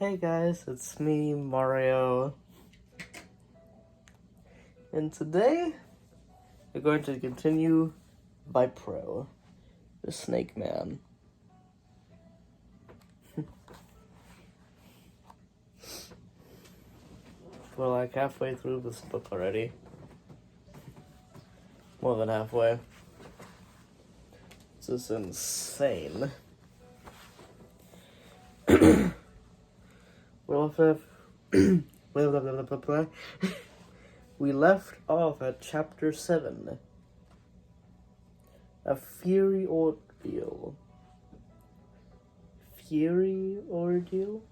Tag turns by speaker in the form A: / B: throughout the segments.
A: Hey guys, it's me, Mario. And today, we're going to continue Vipero, the Snake Man. We're like halfway through this book already. More than halfway. This is insane. We left off at chapter 7. A Fury Ordeal. Fury Ordeal?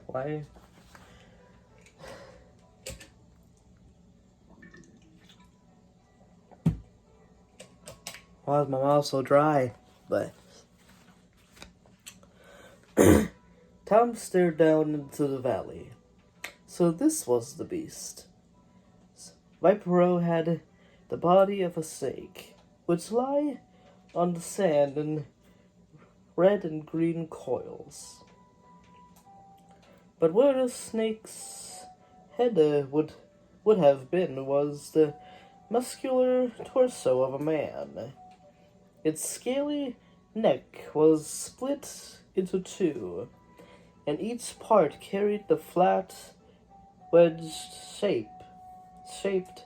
A: Why? Why is my mouth so dry? But Tom stared down into the valley. So this was the beast. Vipero had the body of a snake, which lay on the sand in red and green coils. But where the snake's head would have been was the muscular torso of a man. Its scaly neck was split into two, and each part carried the flat, wedge-shaped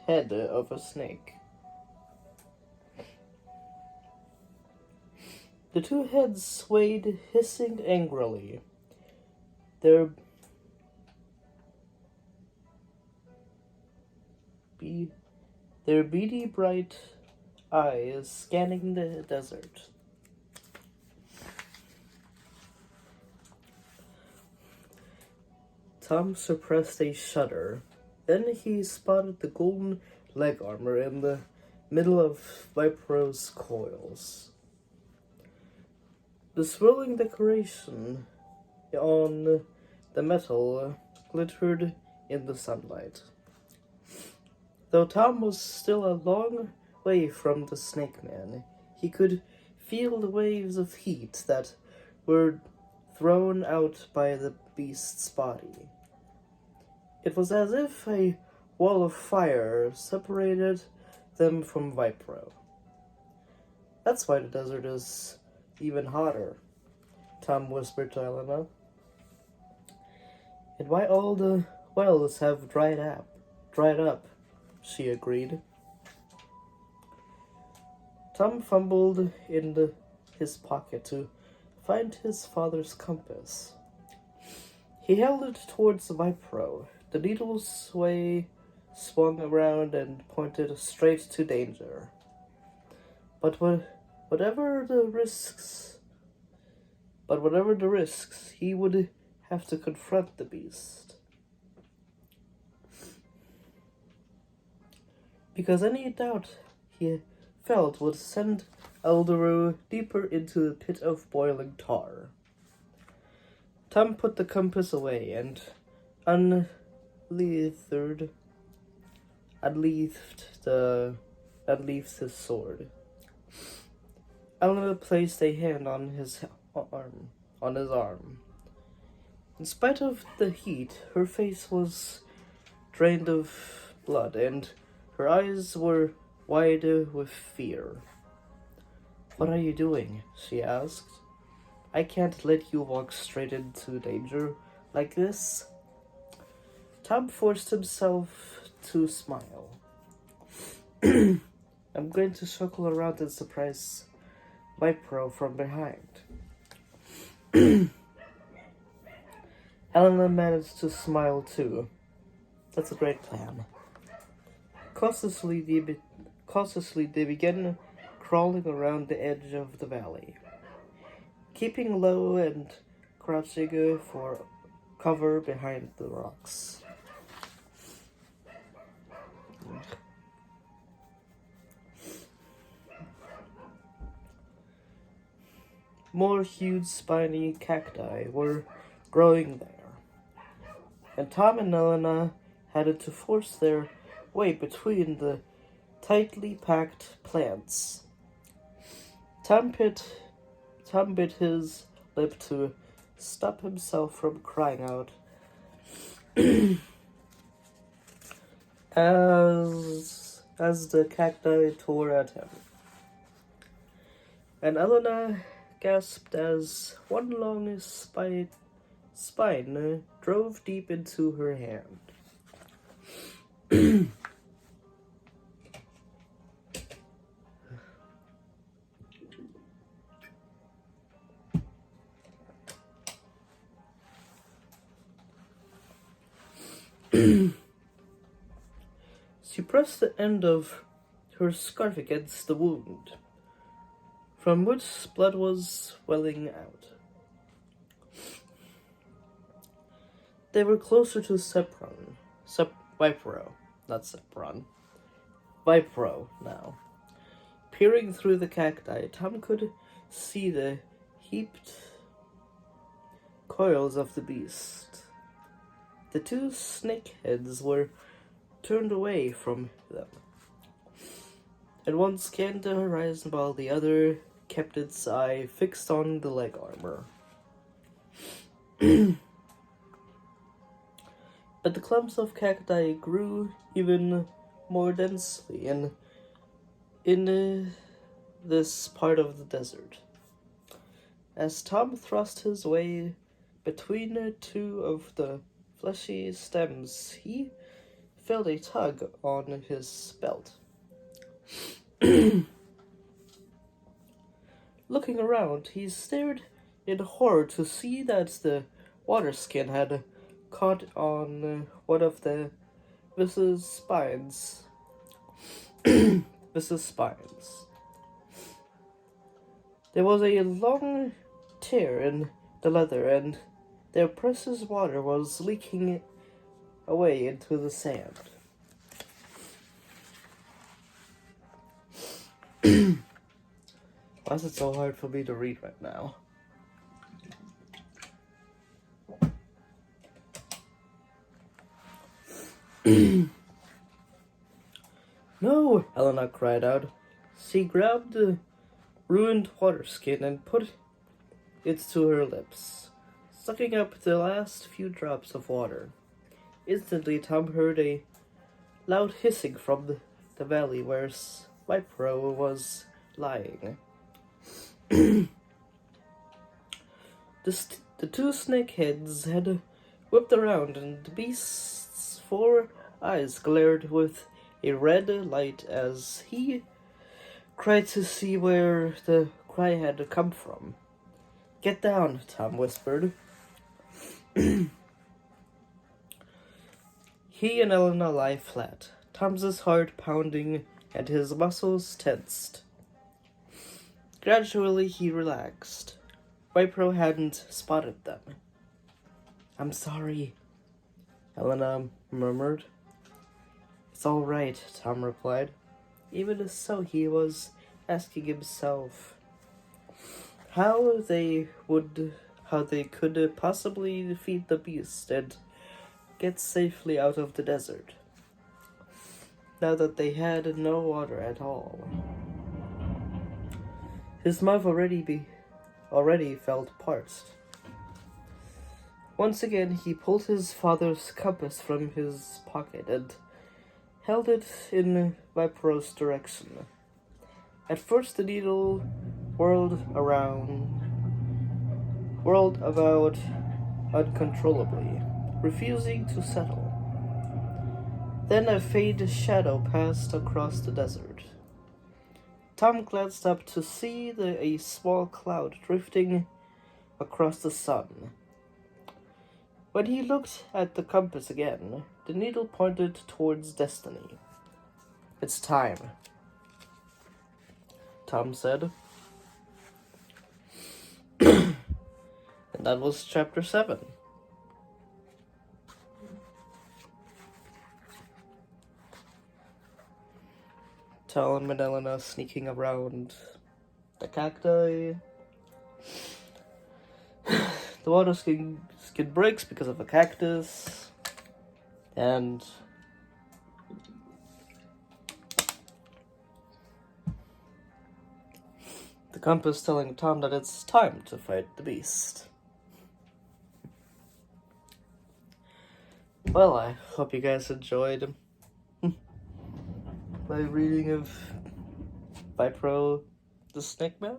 A: head of a snake. The two heads swayed, hissing angrily. Their beady bright eyes scanning the desert. Tom suppressed a shudder. Then he spotted the golden leg armor in the middle of Vipero's coils. The swirling decoration on the metal glittered in the sunlight. Though Tom was still a long way from the Snake Man, he could feel the waves of heat that were thrown out by the beast's body. It was as if a wall of fire separated them from Vipero. That's why the desert is even hotter, Tom whispered to Elena. And why all the wells have dried up, she agreed. Tom fumbled in his pocket to find his father's compass. He held it towards Vipero. The needle swung around and pointed straight to danger. But whatever the risks, he would have to confront the beast. Because any doubt he felt would send Eldorou deeper into the pit of boiling tar. Tom put the compass away and unsheathed his sword. Elena placed a hand on his arm. In spite of the heat, her face was drained of blood, and her eyes were wide with fear. "What are you doing?" she asked. "I can't let you walk straight into danger like this." Tom forced himself to smile. "I'm going to circle around and surprise Vipero from behind." Elena managed to smile too. "That's a great plan." Cautiously, they began crawling around the edge of the valley, keeping low and crouching for cover behind the rocks. More huge spiny cacti were growing there, and Tom and Elena had to force their way between the tightly packed plants. Tom bit his lip to stop himself from crying out as the cacti tore at him. And Elena gasped as one long spine drove deep into her hand. She pressed the end of her scarf against the wound, from which blood was welling out. They were closer to Vipero now. Peering through the cacti, Tom could see the heaped coils of the beast. The two snake heads were turned away from them, and one scanned the horizon while the other kept its eye fixed on the leg armor. But the clumps of cacti grew even more densely in this part of the desert. As Tom thrust his way between two of the fleshy stems, he felt a tug on his belt. Looking around, he stared in horror to see that the water skin had caught on one of the Mrs. Spine's spines. There was a long tear in the leather, and their precious water was leaking away into the sand. Why is it so hard for me to read right now? No, Elena cried out. She grabbed the ruined water skin and put it to her lips, sucking up the last few drops of water. Instantly, Tom heard a loud hissing from the valley where Vipero was lying. The two snakeheads had whipped around, and the beast's 4 eyes glared with a red light as he cried to see where the cry had come from. Get down, Tom whispered. He and Elena lay flat, Tom's heart pounding and his muscles tensed. Gradually he relaxed. Vipero hadn't spotted them. I'm sorry, Elena murmured. It's all right, Tom replied. Even so, he was asking himself how they could possibly defeat the beast and get safely out of the desert, now that they had no water at all. His mouth already felt parched. Once again, he pulled his father's compass from his pocket and held it in Vipero's direction. At first, the needle whirled about uncontrollably, refusing to settle. Then a faint shadow passed across the desert. Tom glanced up to see a small cloud drifting across the sun. When he looked at the compass again, the needle pointed towards destiny. It's time, Tom said. And that was chapter 7. Tom and Elena sneaking around the cacti. The water skin breaks because of a cactus. And The compass telling Tom that it's time to fight the beast. Well, I hope you guys enjoyed my reading of Vipero the Snake Man.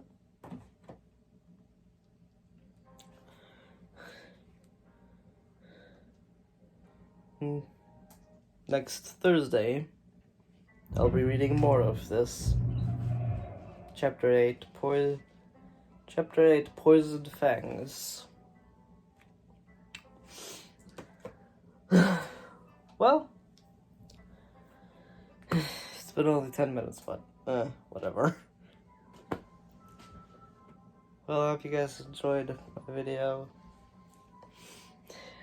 A: Next Thursday, I'll be reading more of this. Chapter 8, Poisoned Fangs. Well, it's been only 10 minutes, but whatever. Well, I hope you guys enjoyed my video,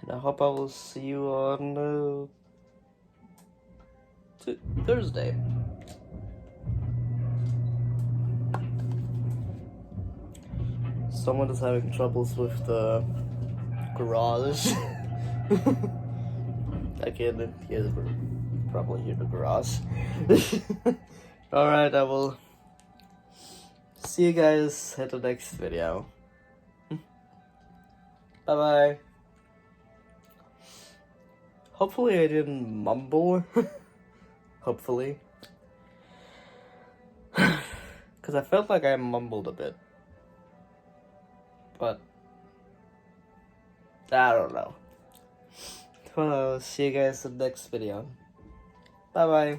A: and I hope I will see you on Thursday. Someone is having troubles with the garage. I can probably hear the garage. Alright, I will see you guys at the next video. Bye bye. Hopefully I didn't mumble. Hopefully. Because I felt like I mumbled a bit. But I don't know. Well, I'll see you guys in the next video. Bye bye.